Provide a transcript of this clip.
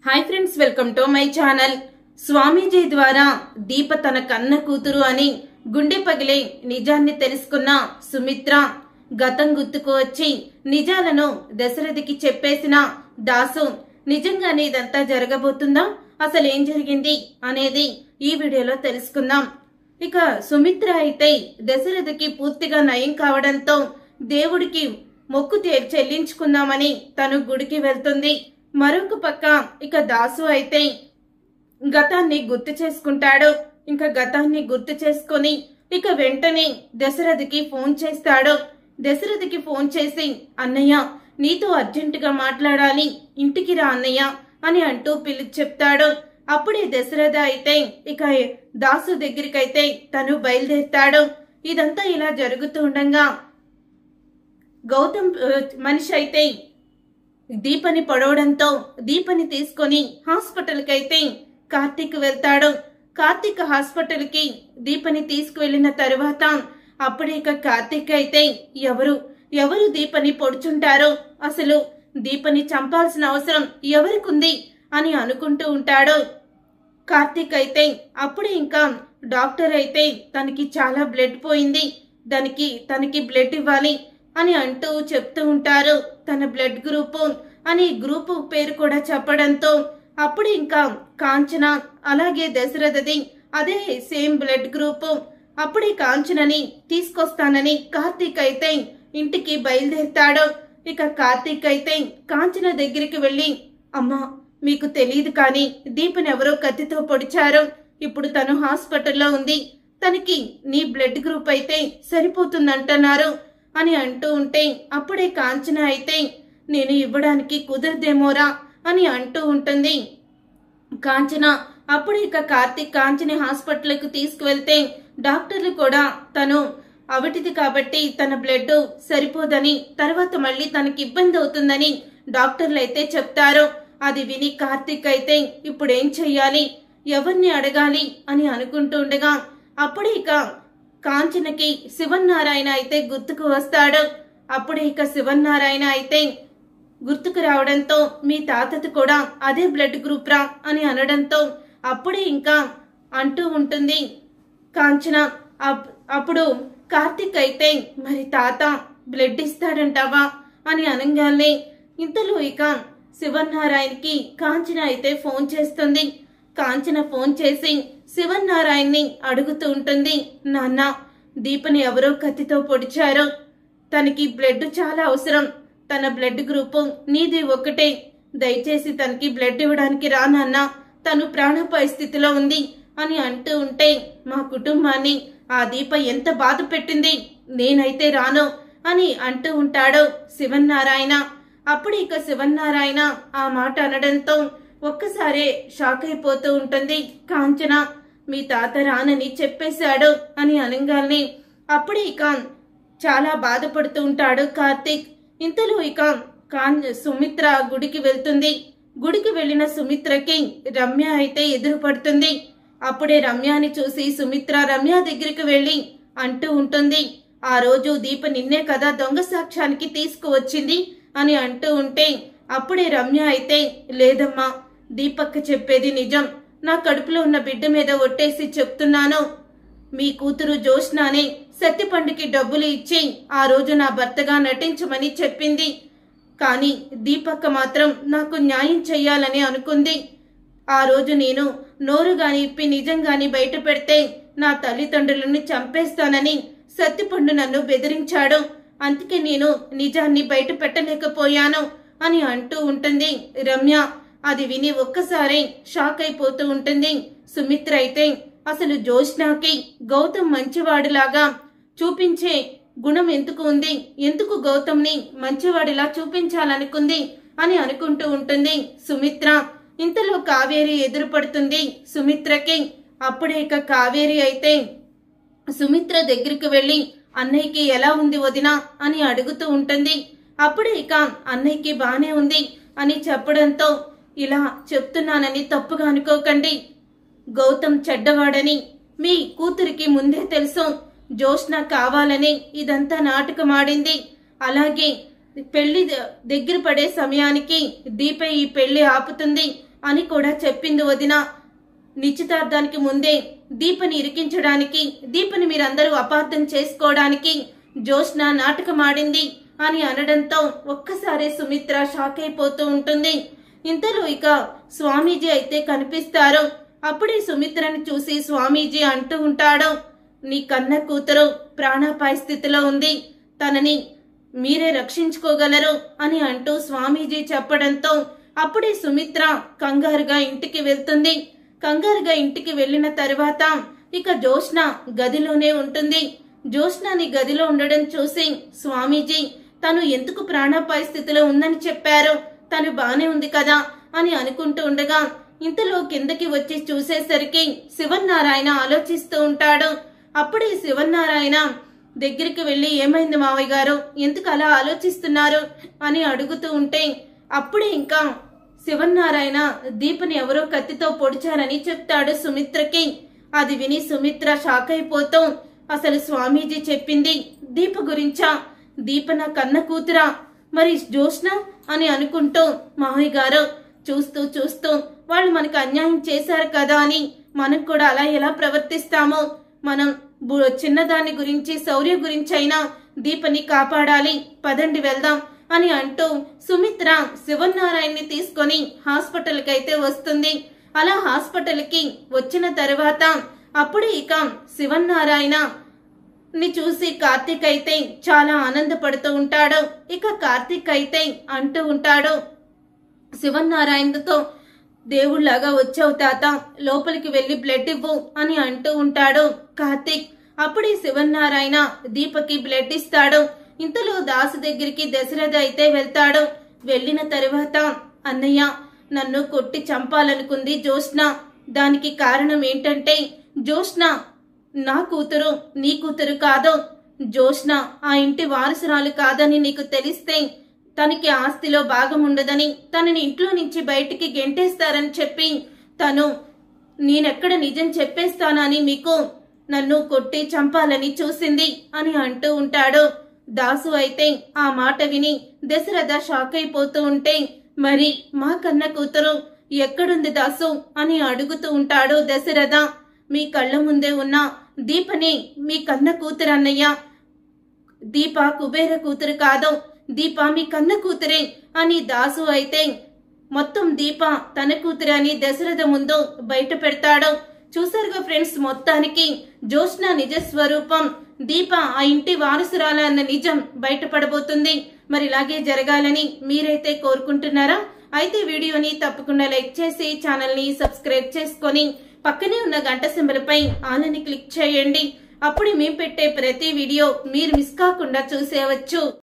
Hi friends, welcome to my channel. Swamiji ద్వారా దీప తన కన్న కూతురు అని గుండె పగిలే నిజాన్ని తెలుసుకున్న సుమిత్ర గతం గుర్తుకు వచ్చి నిజాలను దశరథికి చెప్పేసిన దాసు నిజంగానే ఇదంతా జరగబోతుందా, అసలు ఏం జరిగింది అనేది ఈ వీడియోలో తెలుసుకుందాం. ఇక సుమిత్ర అయితే దశరథికి పూర్తిగా నయం కావడంతో దేవుడికి మొక్కు చెల్లించుకుందామని తను గుడికి వెళ్తుంది. మరొక పక్క ఇక దాసు అయితే గతాన్ని గుర్తు చేసుకుంటాడు. ఇంకా గతాన్ని గుర్తు చేసుకొని ఇక వెంటనే దశరథికి ఫోన్ చేస్తాడు. దశరథికి ఫోన్ చేసి, అన్నయ్య నీతో అర్జెంటుగా మాట్లాడాలి, ఇంటికి రా అన్నయ్య అని అంటూ చెప్తాడు. అప్పుడే దశరథ అయితే ఇక దాసు దగ్గరికైతే తను బయలుదేరుతాడు. ఇదంతా ఇలా జరుగుతూ ఉండగా గౌతమ్ మనిషి అయితే దీపని పడవడంతో దీపని తీసుకొని హాస్పిటల్ కి అయితే కార్తీక్ వెళ్తాడు. కార్తీక్ హాస్పిటల్ కి దీపని తీసుకువెళ్లిన తరువాత అప్పుడే ఇక కార్తీక్ అయితే ఎవరు దీపని పొడుచుంటారో, అసలు దీపని చంపాల్సిన అవసరం ఎవరికుంది అని అనుకుంటూ ఉంటాడు. కార్తీక్ అయితే అప్పుడే ఇంకా డాక్టర్ అయితే తనకి చాలా బ్లడ్ పోయింది, తనకి బ్లడ్ ఇవ్వాలి అని అంటూ చెప్తూ ఉంటారు. తన బ్లడ్ గ్రూపు అని గ్రూపు పేరు కూడా చెప్పడంతో అప్పుడు ఇంకా కాంచన అలాగే దశరథది అదే సేమ్ బ్లడ్ గ్రూపు. అప్పుడే కాంచనని తీసుకొస్తానని కార్తీక్ అయితే ఇంటికి బయలుదేరుతాడు. ఇక కార్తీక్ అయితే కాంచన దగ్గరికి వెళ్లి, అమ్మా మీకు తెలియదు కానీ దీపని ఎవరో కత్తితో పొడిచారు, ఇప్పుడు తను హాస్పిటల్లో ఉంది, తనకి నీ బ్లడ్ గ్రూప్ అయితే సరిపోతుందంటున్నారు అని అంటూ ఉంటే అప్పుడే కాంచన అయితే నేను ఇవ్వడానికి కుదరదేమోరా అని అంటూ ఉంటుంది. కాంచన అప్పుడే ఇక కార్తీక్ కాంచని హాస్పిటల్కి తీసుకువెళ్తే డాక్టర్లు కూడా తను అవిటిది కాబట్టి తన బ్లడ్ సరిపోదని, తర్వాత మళ్ళీ తనకి ఇబ్బంది అవుతుందని డాక్టర్లు అయితే చెప్తారు. అది విని కార్తీక్ అయితే ఇప్పుడేం చెయ్యాలి, ఎవరిని అడగాలి అని అనుకుంటూ ఉండగా అప్పుడే ఇక కాంచనకి శివన్నారాయణ అయితే గుర్తుకు వస్తాడు. అప్పుడే ఇక శివన్నారాయణ అయితే గుర్తుకు రావడంతో మీ తాతది కూడా అదే బ్లడ్ గ్రూప్ రా అని అనడంతో అప్పుడే ఇంకా అంటూ ఉంటుంది కాంచన. అప్పుడు కార్తీక్ అయితే మరి తాత బ్లడ్ ఇస్తాడంటావా అని అనగానే ఇంతలో ఇక శివన్నారాయణకి కాంచన అయితే ఫోన్ చేస్తుంది. కాంచన ఫోన్ చేసి శివన్నారాయణ్ని అడుగుతూ ఉంటుంది, నాన్న దీపని ఎవరో కత్తితో పొడిచారు, తనకి బ్లడ్ చాలా అవసరం, తన బ్లడ్ గ్రూపు నీది ఒకటే, దయచేసి తనకి బ్లడ్ ఇవ్వడానికి రా నాన్న, తను ప్రాణాపాయ స్థితిలో ఉంది అని అంటూ ఉంటే మా కుటుంబాన్ని ఆ దీప ఎంత బాధ పెట్టింది, నేనైతే రాను అని అంటూ ఉంటాడు శివన్నారాయణ. అప్పుడు ఇక శివన్నారాయణ ఆ మాట అనడంతో ఒక్కసారే షాక్ అయిపోతూ ఉంటుంది కాంచన. మీ తాత రానని చెప్పేశాడు అని అనగానే అప్పుడే ఇక చాలా బాధపడుతూ ఉంటాడు కార్తీక్. ఇంతలో ఇక సుమిత్ర గుడికి వెళ్తుంది. గుడికి వెళ్లిన సుమిత్రకి రమ్య అయితే ఎదురుపడుతుంది. అప్పుడే రమ్యని చూసి సుమిత్ర రమ్య దగ్గరికి వెళ్లి అంటూ ఉంటుంది, ఆ రోజు దీప నిన్నే కదా దొంగ సాక్ష్యానికి తీసుకువచ్చింది అని అంటూ ఉంటే అప్పుడే రమ్య అయితే లేదమ్మా, దీపక్క చెప్పేది నిజం, నా కడుపులో ఉన్న బిడ్డ మీద ఒట్టేసి చెప్తున్నాను, మీ కూతురు జోష్నానే సత్యపండుకి డబ్బులు ఇచ్చి ఆ రోజు నా భర్తగా నటించమని చెప్పింది, కానీ దీపక్క మాత్రం నాకు న్యాయం చెయ్యాలని అనుకుంది. ఆ రోజు నేను నోరుగాని ఇప్పి నిజంగాని బయట పెడితే నా తల్లిదండ్రులను చంపేస్తానని సత్యపండు నన్ను బెదిరించాడు, అందుకే నేను నిజాన్ని బయట పెట్టలేకపోయాను అని అంటూ ఉంటుంది రమ్య. అది విని ఒక్కసారి షాక్ అయిపోతూ ఉంటుంది సుమిత్ర. అయితే అసలు జోష్నాకి గౌతమ్ మంచివాడిలాగా చూపించే గుణం ఎందుకు ఉంది, ఎందుకు గౌతమ్ని మంచివాడిలా చూపించాలనుకుంది అని అనుకుంటూ ఉంటుంది సుమిత్ర. ఇంతలో కావేరి ఎదురుపడుతుంది సుమిత్రకి. అప్పుడే ఇక కావేరి అయితే సుమిత్ర దగ్గరికి వెళ్లి అన్నయ్యకి ఎలా ఉంది వదినా అని అడుగుతూ ఉంటుంది. అప్పుడే ఇక అన్నయ్యకి బానే ఉంది అని చెప్పడంతో ఇలా చెప్తున్నానని తప్పుగా అనుకోకండి, గౌతమ్ చెడ్డవాడని మీ కూతురికి ముందే తెలుసు, జోష్న కావాలని ఇదంతా నాటకమాడింది, అలాగే పెళ్లి దగ్గర పడే సమయానికి దీప ఈ పెళ్లి ఆపుతుంది అని కూడా చెప్పింది వదిన. నిశ్చితార్థానికి ముందే దీపని ఇరికించడానికి, దీపని మీరందరూ అపార్థం చేసుకోవడానికి జోష్న నాటకమాడింది అని అనడంతో ఒక్కసారి సుమిత్ర షాక్ అయిపోతూ ఉంటుంది. ఇంతలో ఇక స్వామీజీ అయితే కనిపిస్తారు. అప్పుడే సుమిత్రని చూసి స్వామీజీ అంటూ ఉంటాడు, నీ కన్న కూతురు ప్రాణాపాయ స్థితిలో ఉంది, తనని మీరే రక్షించుకోగలరు అని అంటూ స్వామీజీ చెప్పడంతో అప్పుడే సుమిత్ర కంగారుగా ఇంటికి వెళ్తుంది. కంగారుగా ఇంటికి వెళ్లిన తరువాత ఇక జోష్న గదిలోనే ఉంటుంది. జోష్నని గదిలో ఉండడం చూసి స్వామీజీ తను ఎందుకు ప్రాణాపాయ స్థితిలో ఉందని చెప్పారు, తను బానే ఉంది కదా అని అనుకుంటూ ఉండగా ఇంతలో కిందకి వచ్చి చూసేసరికి శివన్నారాయణ ఆలోచిస్తూ ఉంటాడు. అప్పుడే శివన్నారాయణ దగ్గరికి వెళ్లి, ఏమైంది మావయ్య గారు, ఎందుకు అలా ఆలోచిస్తున్నారు అని అడుగుతూ ఉంటే అప్పుడే ఇంకా శివన్నారాయణ దీపని ఎవరో కత్తితో పొడిచారని చెప్తాడు సుమిత్రకి. అది విని సుమిత్ర షాక్ అయిపోతూ, అసలు స్వామీజీ చెప్పింది దీప గురించా, దీప నా కన్న కూతురా, మరి జోష్న అని అనుకుంటూ, మావయ్య గారు చూస్తూ చూస్తూ వాళ్ళు మనకు అన్యాయం చేశారు కదా అని మనం కూడా అలా ఎలా ప్రవర్తిస్తామో, మనం చిన్నదాని గురించి శౌర్య గురించి అయినా దీపని కాపాడాలి, పదండి వెళ్దాం అని అంటూ సుమిత్ర శివన్నారాయణని తీసుకొని హాస్పిటల్ కి అయితే వస్తుంది. అలా హాస్పిటల్ కి వచ్చిన తర్వాత అప్పుడే ఇక శివన్నారాయణ ని చూసి కార్తీక్ అయితే చాలా ఆనందపడుతూ ఉంటాడు. ఇక కార్తీక్ అయితే అంటూ ఉంటాడు శివన్నారాయణతో, దేవుళ్లాగా వచ్చావు తాత, లోపలికి వెళ్లి బ్లడ్ ఇవ్వు అని అంటూ ఉంటాడు కార్తీక్. అప్పుడే శివన్నారాయణ దీపకి బ్లడ్ ఇస్తాడు. ఇంతలో దాసు దగ్గరికి దశరథ అయితే వెళ్తాడు. వెళ్లిన తరువాత, అన్నయ్య నన్ను కొట్టి చంపాలనుకుంది జోష్న, దానికి కారణం ఏంటంటే జోష్న నా కూతురు నీ కూతురు కాదు, జోష్న ఆ ఇంటి వారసురాలు కాదని నీకు తెలిస్తే తనకి ఆస్తిలో భాగం ఉండదని, తనని ఇంట్లో నుంచి బయటికి గెంటేస్తారని చెప్పి తను నేనెక్కడ నిజం చెప్పేస్తానని మీకు నన్ను కొట్టి చంపాలని చూసింది అని అంటూ ఉంటాడు. దాసు అయితే ఆ మాట విని దశరథ షాక్ అయిపోతూ ఉంటే, మరి మా కన్న కూతురు ఎక్కడుంది దాసు అని అడుగుతూ ఉంటాడు దశరథ. మీ కళ్ళ ముందే ఉన్న దీపని మీ కన్న కూతురు అన్నయ్య, దీప కుబేర కూతురు కాదు, దీప మీ కన్న కూతురే అని దాసు అయితే మొత్తం దీప తన కూతురే అని దశరథ ముందు బయట పెడతాడు. చూసారుగా ఫ్రెండ్స్, మొత్తానికి జోష్న నిజ స్వరూపం దీప ఆ ఇంటి వారసురాల అన్న నిజం బయటపడబోతుంది. మరి ఇలాగే జరగాలని మీరైతే కోరుకుంటున్నారా? అయితే వీడియోని తప్పకుండా లైక్ చేసి ఛానల్ ని సబ్స్క్రైబ్ చేసుకొని పక్కనే ఉన్న గంట సింబల్ పై ఆల్ అని క్లిక్ చేయండి. అప్పుడు మేము పెట్టే ప్రతి వీడియో మీరు మిస్ కాకుండా చూసేయవచ్చు.